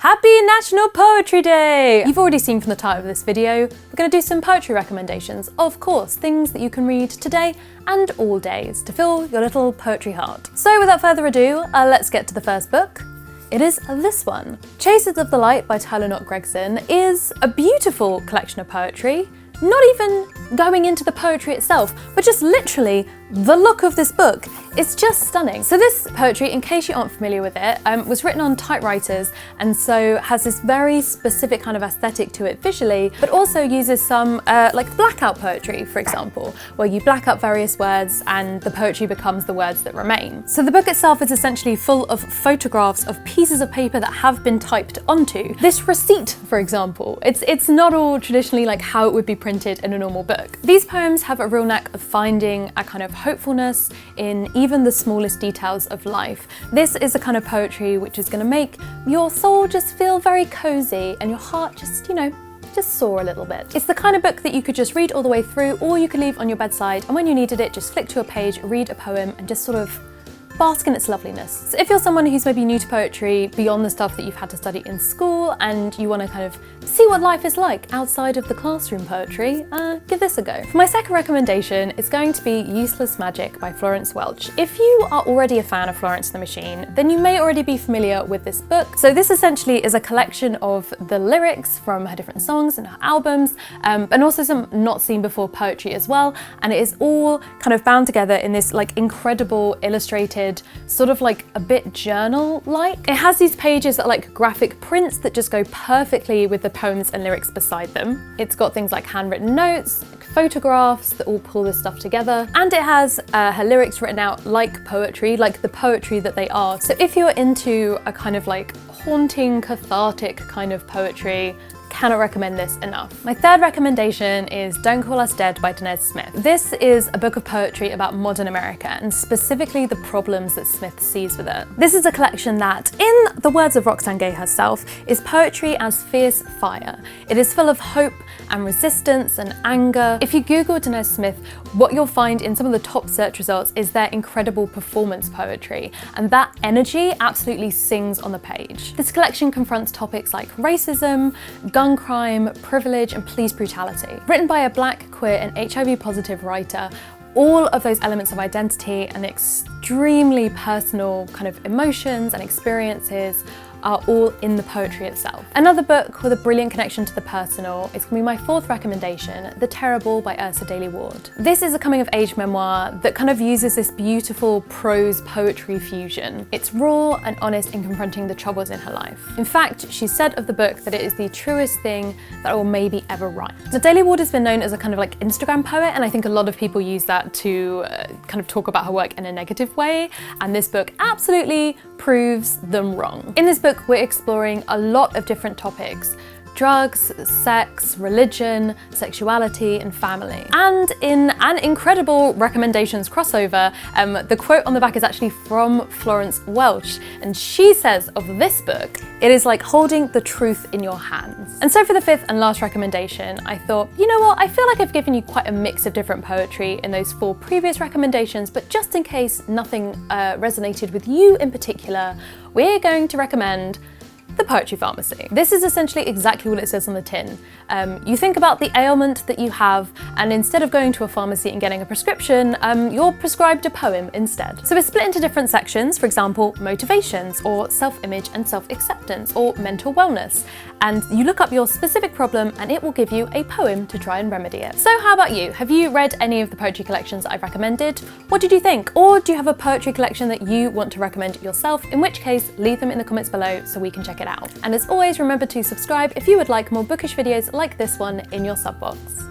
Happy National Poetry Day! You've already seen from the title of this video, we're going to do some poetry recommendations. Of course, things that you can read today and all days to fill your little poetry heart. So without further ado, let's get to the first book. It is this one. Chasers of the Light by Tyler Gregson is a beautiful collection of poetry, not even going into the poetry itself, but just literally the look of this book. It's just stunning. So this poetry, in case you aren't familiar with it, was written on typewriters and so has this very specific kind of aesthetic to it visually, but also uses some like blackout poetry, for example, where you black out various words and the poetry becomes the words that remain. So the book itself is essentially full of photographs of pieces of paper that have been typed onto. This receipt, for example, it's not all traditionally like how it would be printed in a normal book. These poems have a real knack of finding a kind of hopefulness in even the smallest details of life. This is a kind of poetry which is going to make your soul just feel very cozy and your heart just, just soar a little bit. It's the kind of book that you could just read all the way through, or you could leave on your bedside, and when you needed it, just flick to a page, read a poem, and just sort of bask in its loveliness. So if you're someone who's maybe new to poetry, beyond the stuff that you've had to study in school, and you want to kind of see what life is like outside of the classroom poetry, give this a go. For my second recommendation, it's going to be Useless Magic by Florence Welch. If you are already a fan of Florence the Machine, then you may already be familiar with this book. So this essentially is a collection of the lyrics from her different songs and her albums, and also some not seen before poetry as well. And it is all kind of bound together in this like incredible illustrated, sort of like a bit journal-like. It has these pages that are like graphic prints that just go perfectly with the poems and lyrics beside them. It's got things like handwritten notes, photographs that all pull this stuff together, and it has her lyrics written out like poetry, like the poetry that they are. So if you're into a kind of like haunting, cathartic kind of poetry, cannot recommend this enough. My third recommendation is Don't Call Us Dead by Danez Smith. This is a book of poetry about modern America and specifically the problems that Smith sees with it. This is a collection that, in the words of Roxane Gay herself, is poetry as fierce fire. It is full of hope and resistance and anger. If you Google Danez Smith, what you'll find in some of the top search results is their incredible performance poetry, and that energy absolutely sings on the page. This collection confronts topics like racism, gun crime, privilege, and police brutality. Written by a Black, queer, and HIV-positive writer, all of those elements of identity and extremely personal kind of emotions and experiences are all in the poetry itself. Another book with a brilliant connection to the personal is going to be my fourth recommendation, The Terrible by Ursa Daley Ward. This is a coming-of-age memoir that kind of uses this beautiful prose poetry fusion. It's raw and honest in confronting the troubles in her life. In fact, she said of the book that it is the truest thing that I will maybe ever write. So Daley Ward has been known as a kind of like Instagram poet, and I think a lot of people use that to kind of talk about her work in a negative way, and this book absolutely proves them wrong. In this book, we're exploring a lot of different topics: drugs, sex, religion, sexuality, and family. And in an incredible recommendations crossover, the quote on the back is actually from Florence Welch, and she says of this book, it is like holding the truth in your hands. And so for the fifth and last recommendation, I thought, you know what, I feel like I've given you quite a mix of different poetry in those four previous recommendations, but just in case nothing resonated with you in particular, we're going to recommend The Poetry Pharmacy. This is essentially exactly what it says on the tin. You think about the ailment that you have, and instead of going to a pharmacy and getting a prescription, you're prescribed a poem instead. So it's split into different sections, for example, motivations, or self-image and self-acceptance, or mental wellness. And you look up your specific problem and it will give you a poem to try and remedy it. So how about you? Have you read any of the poetry collections I've recommended? What did you think? Or do you have a poetry collection that you want to recommend yourself? In which case, leave them in the comments below so we can check it out. And as always, remember to subscribe if you would like more bookish videos like this one in your sub box.